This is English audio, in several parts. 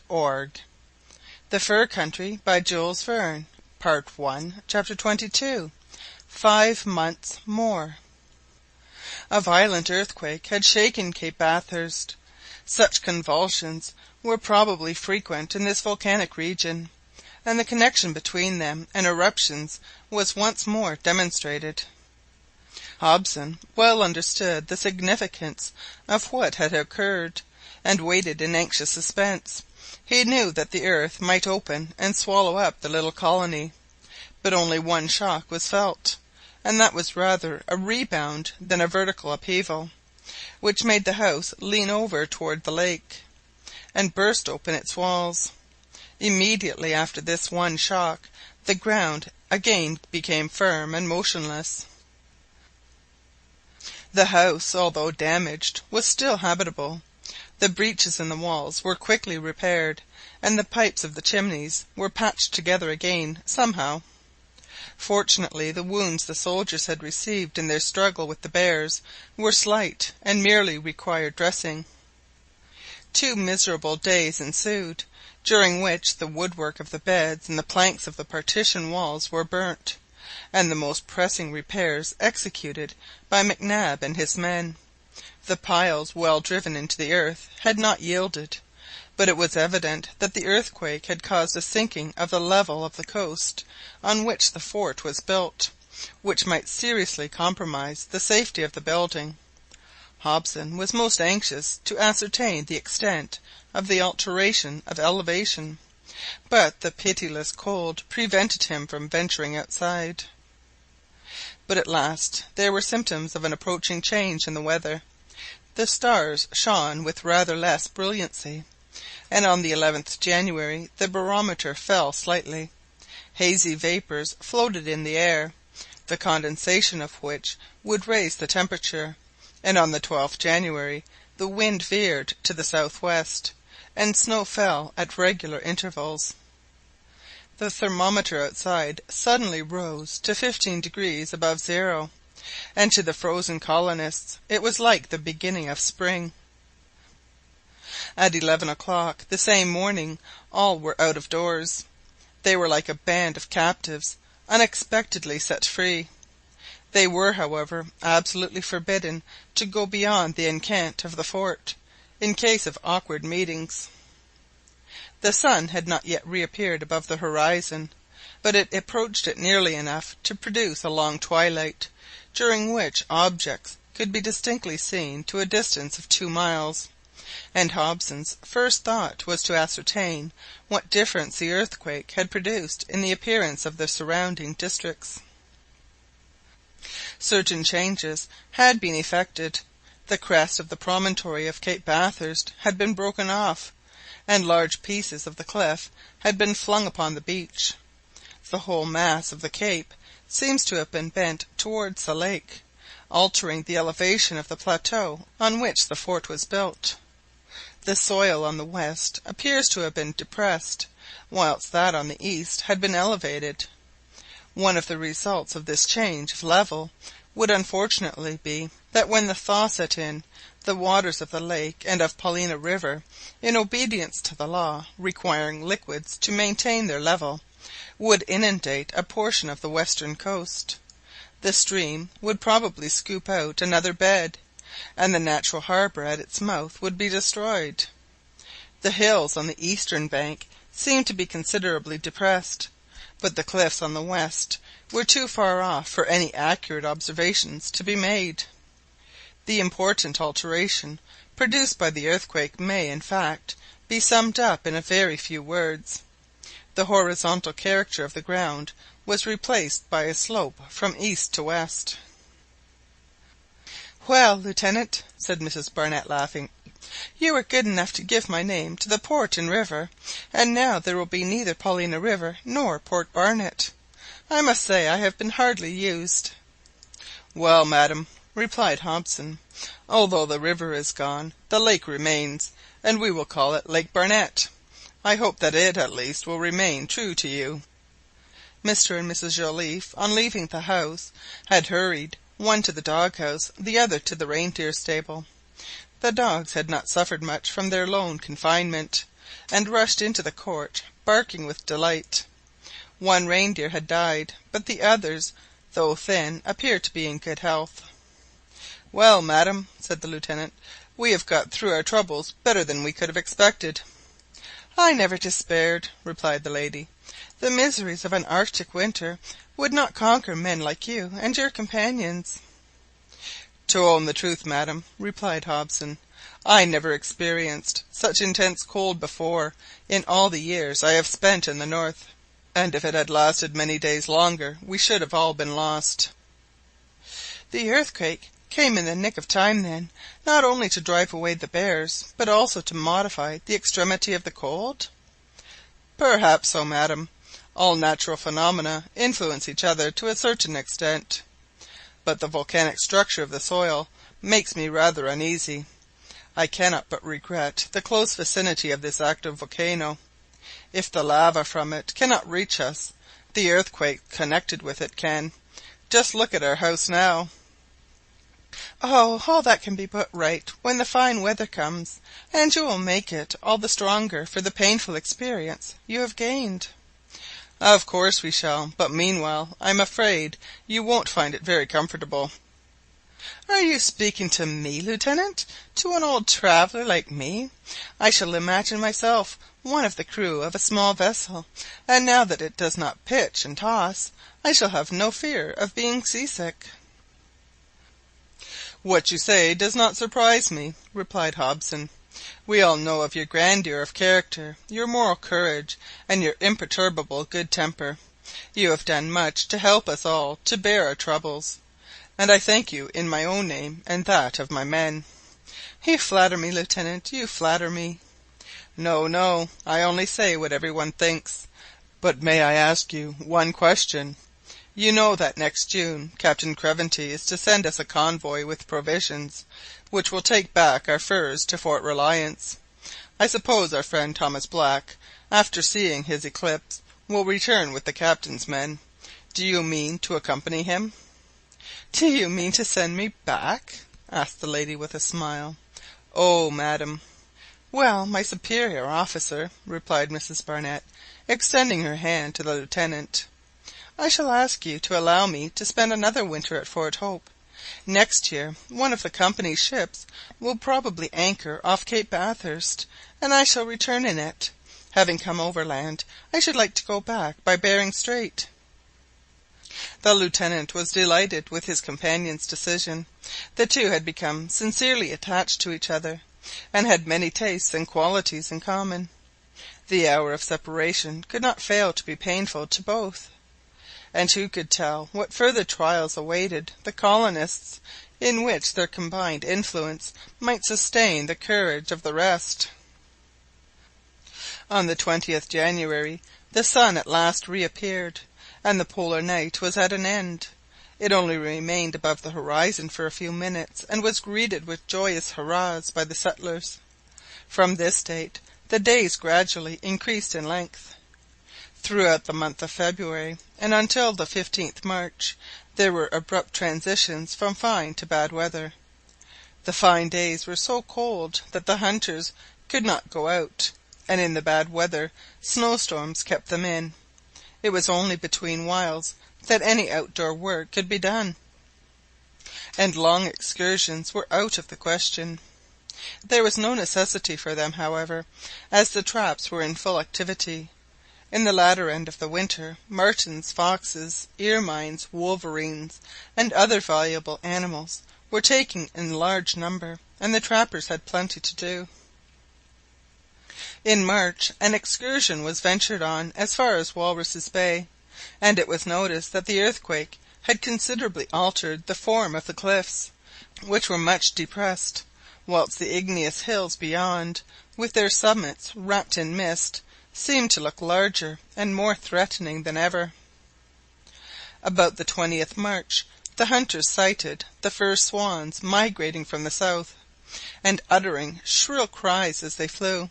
org. The Fur Country by Jules Verne, Part 1, Chapter 22. 5 months more. A violent earthquake had shaken Cape Bathurst. Such convulsions were probably frequent in this volcanic region, and the connection between them and eruptions was once more demonstrated. Hobson well understood the significance of what had occurred, and waited in anxious suspense. He knew that the earth might open and swallow up the little colony, but only one shock was felt, and that was rather a rebound than a vertical upheaval, which made the house lean over toward the lake, and burst open its walls. Immediately after this one shock, the ground again became firm and motionless. The house, although damaged, was still habitable. The breaches in the walls were quickly repaired, and the pipes of the chimneys were patched together again somehow. Fortunately the wounds the soldiers had received in their struggle with the bears were slight, and merely required dressing. 2 miserable days ensued, during which the woodwork of the beds and the planks of the partition walls were burnt, and the most pressing repairs executed by Mac Nab and his men. The piles, well driven into the earth, had not yielded, but it was evident that the earthquake had caused a sinking of the level of the coast on which the fort was built, which might seriously compromise the safety of the building. Hobson was most anxious to ascertain the extent of the alteration of elevation, but the pitiless cold prevented him from venturing outside. But at last there were symptoms of an approaching change in the weather. The stars shone with rather less brilliancy, and on the 11th January the barometer fell slightly. Hazy vapours floated in the air, the condensation of which would raise the temperature, and on the 12th January the wind veered to the southwest, and snow fell at regular intervals. The thermometer outside suddenly rose to 15 degrees above zero, and to the frozen colonists it was like the beginning of spring. At 11 o'clock the same morning all were out of doors. They were like a band of captives unexpectedly set free. They were, however, absolutely forbidden to go beyond the enceinte of the fort, in case of awkward meetings. The sun had not yet reappeared above the horizon, but it approached it nearly enough to produce a long twilight, during which objects could be distinctly seen to a distance of 2 miles, and Hobson's first thought was to ascertain what difference the earthquake had produced in the appearance of the surrounding districts. Certain changes had been effected. The crest of the promontory of Cape Bathurst had been broken off, and large pieces of the cliff had been flung upon the beach. The whole mass of the cape seems to have been bent towards the lake, altering the elevation of the plateau on which the fort was built. The soil on the west appears to have been depressed, whilst that on the east had been elevated. One of the results of this change of level would unfortunately be that when the thaw set in, the waters of the lake and of Paulina River, in obedience to the law requiring liquids to maintain their level, would inundate a portion of the western coast. The stream would probably scoop out another bed, and the natural harbour at its mouth would be destroyed. The hills on the eastern bank seemed to be considerably depressed, but the cliffs on the west were too far off for any accurate observations to be made. The important alteration produced by the earthquake may, in fact, be summed up in a very few words. The horizontal character of the ground was replaced by a slope from east to west. "Well, Lieutenant," said Mrs Barnett, laughing, "you were good enough to give my name to the port and river, and now there will be neither Paulina River nor Port Barnett. I must say I have been hardly used." "Well, madam," replied Hobson, "although the river is gone, the lake remains, and we will call it Lake Barnett. I hope that it, at least, will remain true to you." Mr and Mrs Joliffe, on leaving the house, had hurried, one to the dog-house, the other to the reindeer stable. The dogs had not suffered much from their lone confinement, and rushed into the court, barking with delight. One reindeer had died, but the others, though thin, appeared to be in good health. "Well, madam," said the Lieutenant, "we have got through our troubles better than we could have expected." "I never despaired," replied the lady. "The miseries of an Arctic winter would not conquer men like you and your companions." "To own the truth, madam," replied Hobson, "I never experienced such intense cold before in all the years I have spent in the north, and if it had lasted many days longer we should have all been lost." "The earthquake came in the nick of time, then, not only to drive away the bears, but also to modify the extremity of the cold?" "Perhaps so, madam. All natural phenomena influence each other to a certain extent. But the volcanic structure of the soil makes me rather uneasy. I cannot but regret the close vicinity of this active volcano. If the lava from it cannot reach us, the earthquake connected with it can. Just look at our house now." "Oh, all that can be put right when the fine weather comes, and you will make it all the stronger for the painful experience you have gained." "Of course we shall, but meanwhile I'm afraid you won't find it very comfortable." "Are you speaking to me, Lieutenant? To an old traveller like me? I shall imagine myself one of the crew of a small vessel, and now that it does not pitch and toss, I shall have no fear of being seasick." "What you say does not surprise me," replied Hobson. "We all know of your grandeur of character, your moral courage, and your imperturbable good temper. You have done much to help us all to bear our troubles, and I thank you in my own name and that of my men." "You flatter me, Lieutenant, you flatter me." "No, no, I only say what every one thinks. But may I ask you one question? You know that next June Captain Craventy is to send us a convoy with provisions, which will take back our furs to Fort Reliance. I suppose our friend Thomas Black, after seeing his eclipse, will return with the captain's men. Do you mean to accompany him?" "Do you mean to send me back?" asked the lady with a smile. "Oh, madam!" "Well, my superior officer," replied Mrs Barnett, extending her hand to the Lieutenant, "I shall ask you to allow me to spend another winter at Fort Hope. Next year one of the company's ships will probably anchor off Cape Bathurst, and I shall return in it. Having come overland, I should like to go back by Behring Strait." The Lieutenant was delighted with his companion's decision. The two had become sincerely attached to each other, and had many tastes and qualities in common. The hour of separation could not fail to be painful to both. And who could tell what further trials awaited the colonists, in which their combined influence might sustain the courage of the rest? On the 20th January the sun at last reappeared, and the polar night was at an end. It only remained above the horizon for a few minutes, and was greeted with joyous hurrahs by the settlers. From this date the days gradually increased in length. Throughout the month of February, and until the 15th March, there were abrupt transitions from fine to bad weather. The fine days were so cold that the hunters could not go out, and in the bad weather snowstorms kept them in. It was only between whiles that any outdoor work could be done, and long excursions were out of the question. There was no necessity for them, however, as the traps were in full activity. In the latter end of the winter, martens, foxes, ermines, wolverines, and other valuable animals were taken in large number, and the trappers had plenty to do. In March an excursion was ventured on as far as Walruses' Bay, and it was noticed that the earthquake had considerably altered the form of the cliffs, which were much depressed, whilst the igneous hills beyond, with their summits wrapped in mist, seemed to look larger and more threatening than ever. About the 20th March the hunters sighted the first swans migrating from the south, and uttering shrill cries as they flew.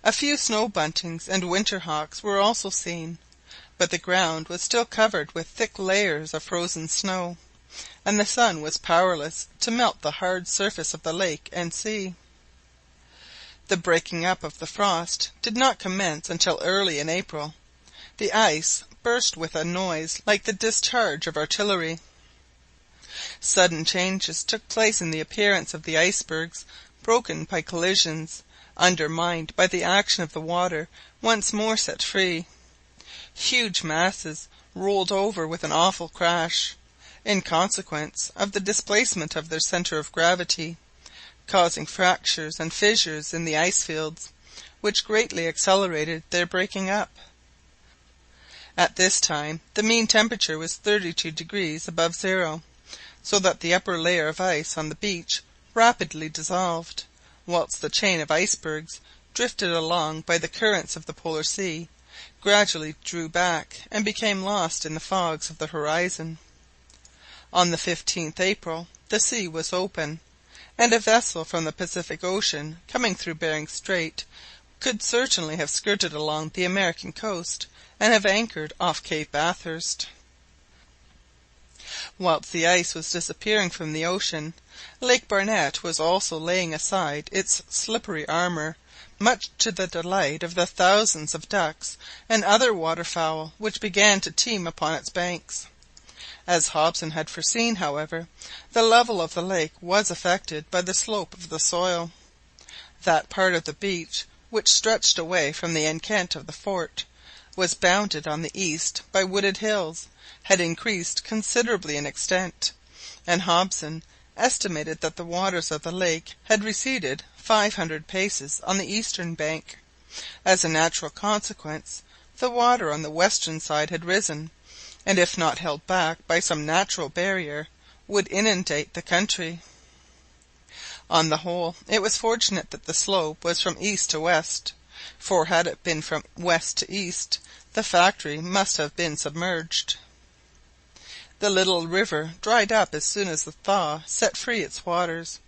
A few snow buntings and winter hawks were also seen, but the ground was still covered with thick layers of frozen snow, and the sun was powerless to melt the hard surface of the lake and sea. The breaking up of the frost did not commence until early in April. The ice burst with a noise like the discharge of artillery. Sudden changes took place in the appearance of the icebergs, broken by collisions, undermined by the action of the water once more set free. Huge masses rolled over with an awful crash, in consequence of the displacement of their centre of gravity, causing fractures and fissures in the ice fields, which greatly accelerated their breaking up. At this time the mean temperature was 32° above zero, so that the upper layer of ice on the beach rapidly dissolved, whilst the chain of icebergs, drifted along by the currents of the Polar Sea, gradually drew back and became lost in the fogs of the horizon. On the 15th April the sea was open, and a vessel from the Pacific Ocean coming through Behring Strait could certainly have skirted along the American coast and have anchored off Cape Bathurst. Whilst the ice was disappearing from the ocean, Lake Barnett was also laying aside its slippery armour, much to the delight of the thousands of ducks and other waterfowl which began to teem upon its banks. As Hobson had foreseen, however, the level of the lake was affected by the slope of the soil. That part of the beach which stretched away from the enceinte of the fort was bounded on the east by wooded hills, had increased considerably in extent, and Hobson estimated that the waters of the lake had receded 500 paces on the eastern bank. As a natural consequence, the water on the western side had risen, and if not held back by some natural barrier, would inundate the country. On the whole, it was fortunate that the slope was from east to west, for had it been from west to east, the factory must have been submerged. The little river dried up as soon as the thaw set free its waters.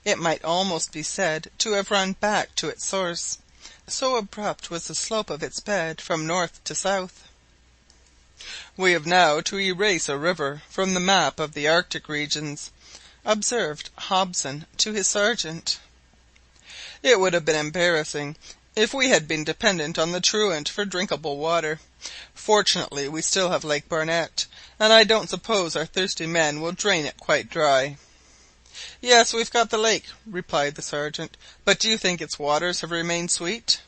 It might almost be said to have run back to its source, so abrupt was the slope of its bed from north to south. "We have now to erase a river from the map of the Arctic regions," observed Hobson to his sergeant. "It would have been embarrassing if we had been dependent on the truant for drinkable water. Fortunately we still have Lake Barnett, and I don't suppose our thirsty men will drain it quite dry." "Yes, we've got the lake," replied the sergeant, "but do you think its waters have remained sweet?"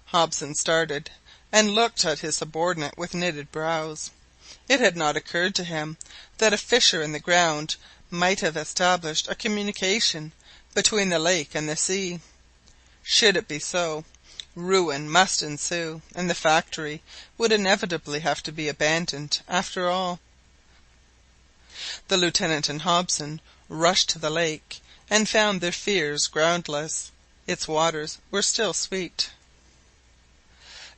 Hobson started, and looked at his subordinate with knitted brows. It had not occurred to him that a fissure in the ground might have established a communication between the lake and the sea. Should it be so, ruin must ensue, and the factory would inevitably have to be abandoned after all. The lieutenant and Hobson rushed to the lake, and found their fears groundless. Its waters were still sweet.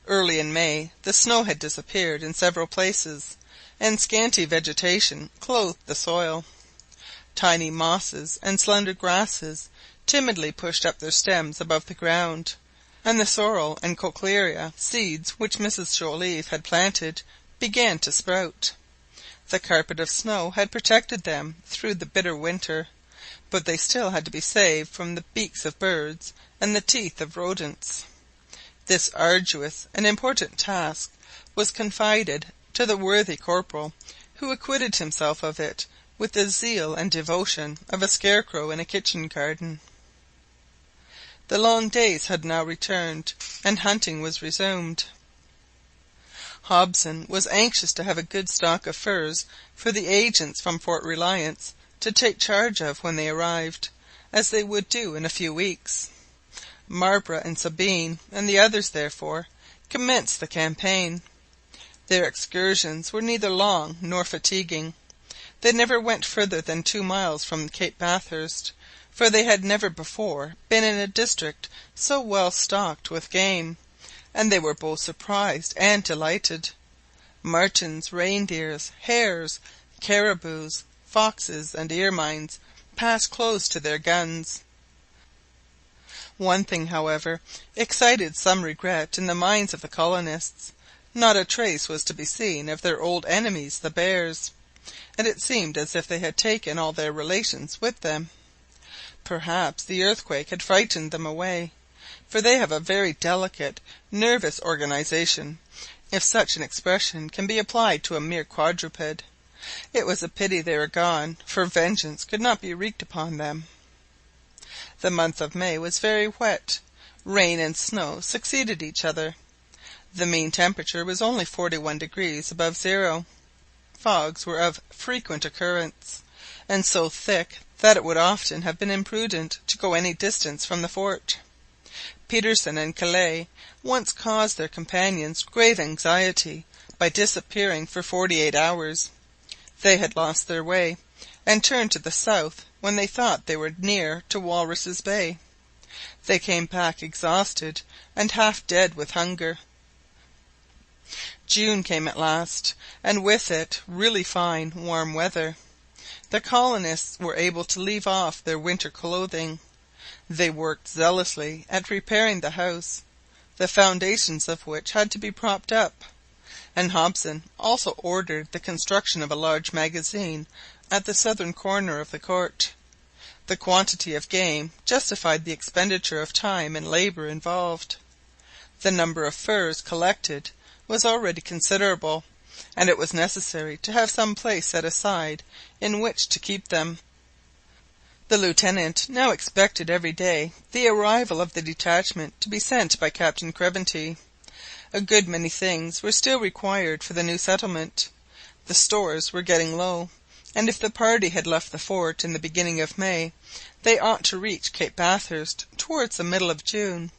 Early in May the snow had disappeared in several places, and scanty vegetation clothed the soil. Tiny mosses and slender grasses timidly pushed up their stems above the ground, and the sorrel and cochlearia seeds which Mrs Joliffe had planted began to sprout. The carpet of snow had protected them through the bitter winter, but they still had to be saved from the beaks of birds and the teeth of rodents. This arduous and important task was confided to the worthy corporal, who acquitted himself of it with the zeal and devotion of a scarecrow in a kitchen garden. The long days had now returned, and hunting was resumed. Hobson was anxious to have a good stock of furs for the agents from Fort Reliance to take charge of when they arrived, as they would do in a few weeks. Marbre and Sabine and the others therefore commenced the campaign. Their excursions were neither long nor fatiguing. They never went further than 2 miles from Cape Bathurst, for they had never before been in a district so well stocked with game, and they were both surprised and delighted. Martens, reindeers, hares, caribous, foxes, and ermines passed close to their guns. One thing, however, excited some regret in the minds of the colonists. Not a trace was to be seen of their old enemies the bears, and it seemed as if they had taken all their relations with them. Perhaps the earthquake had frightened them away, for they have a very delicate nervous organization, if such an expression can be applied to a mere quadruped. It was a pity they were gone, for vengeance could not be wreaked upon them. The month of May was very wet. Rain and snow succeeded each other. The mean temperature was only 41° above zero. Fogs were of frequent occurrence, and so thick that it would often have been imprudent to go any distance from the fort. Petersen and Kellet once caused their companions grave anxiety by disappearing for 48 hours. They had lost their way, and turned to the south when they thought they were near to Walruses' Bay. They came back exhausted and half dead with hunger. June came at last, and with it really fine, warm weather. The colonists were able to leave off their winter clothing. They worked zealously at repairing the house, the foundations of which had to be propped up, and Hobson also ordered the construction of a large magazine at the southern corner of the court. The quantity of game justified the expenditure of time and labour involved. The number of furs collected was already considerable, and it was necessary to have some place set aside in which to keep them. The lieutenant now expected every day the arrival of the detachment to be sent by Captain Craventy. A good many things were still required for the new settlement. The stores were getting low, and if the party had left the fort in the beginning of May, they ought to reach Cape Bathurst towards the middle of June.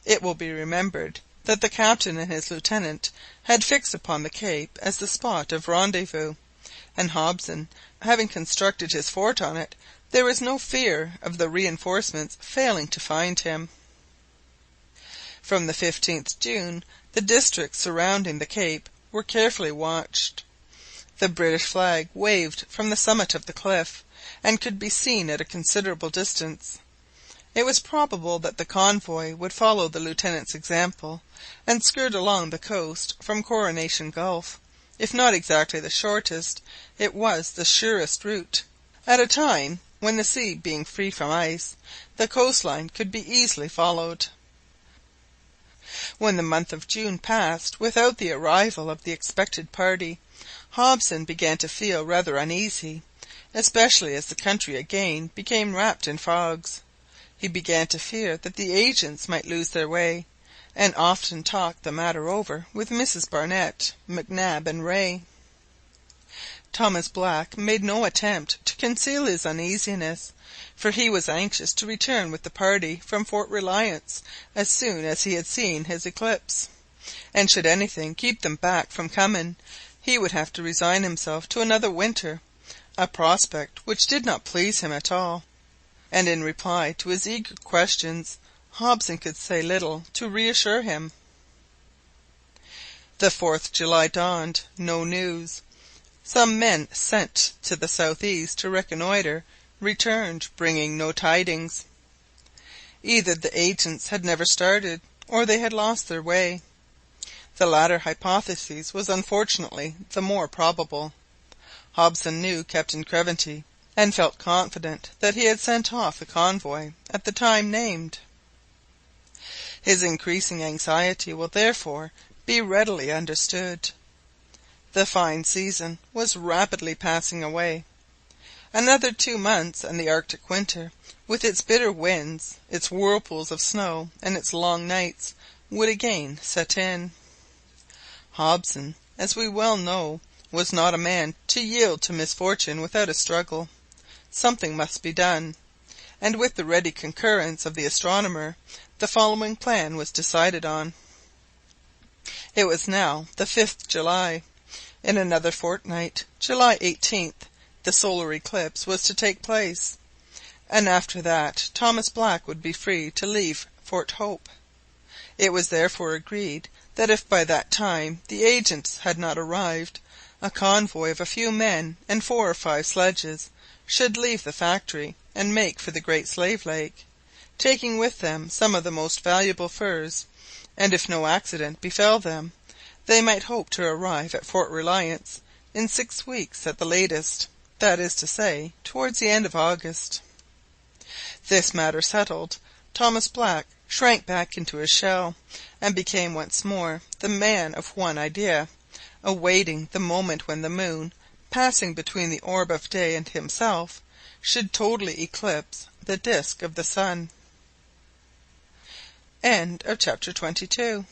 It will be remembered that the captain and his lieutenant had fixed upon the Cape as the spot of rendezvous, and Hobson having constructed his fort on it, there was no fear of the reinforcements failing to find him. From the 15th June the districts surrounding the Cape were carefully watched. The British flag waved from the summit of the cliff, and could be seen at a considerable distance. It was probable that the convoy would follow the lieutenant's example, and skirt along the coast from Coronation Gulf. If not exactly the shortest, it was the surest route. At a time when, the sea being free from ice, the coastline could be easily followed. When the month of June passed without the arrival of the expected party, Hobson began to feel rather uneasy, especially as the country again became wrapped in fogs. He began to fear that the agents might lose their way, and often talked the matter over with Mrs Barnett, Mac Nab, and Rae. Thomas Black made no attempt to conceal his uneasiness, for he was anxious to return with the party from Fort Reliance as soon as he had seen his eclipse, and should anything keep them back from coming, he would have to resign himself to another winter, a prospect which did not please him at all, and in reply to his eager questions Hobson could say little to reassure him. The 4th July dawned. No news. Some men sent to the southeast to reconnoitre returned, bringing no tidings. Either the agents had never started, or they had lost their way. The latter hypothesis was unfortunately the more probable. Hobson knew Captain Craventy, and felt confident that he had sent off the convoy at the time named. His increasing anxiety will therefore be readily understood. The fine season was rapidly passing away. Another 2 months, and the Arctic winter, with its bitter winds, its whirlpools of snow, and its long nights, would again set in. Hobson, as we well know, was not a man to yield to misfortune without a struggle. Something must be done, and with the ready concurrence of the astronomer, the following plan was decided on. It was now the 5th July. In another fortnight, July 18th, the solar eclipse was to take place, and after that Thomas Black would be free to leave Fort Hope. It was therefore agreed that if by that time the agents had not arrived, a convoy of a few men and 4 or 5 sledges should leave the factory and make for the Great Slave Lake, taking with them some of the most valuable furs, and if no accident befell them, they might hope to arrive at Fort Reliance in 6 weeks at the latest, that is to say, towards the end of August. This matter settled, Thomas Black shrank back into his shell, and became once more the man of one idea, awaiting the moment when the moon, passing between the orb of day and himself, should totally eclipse the disc of the sun. CHAPTER 23.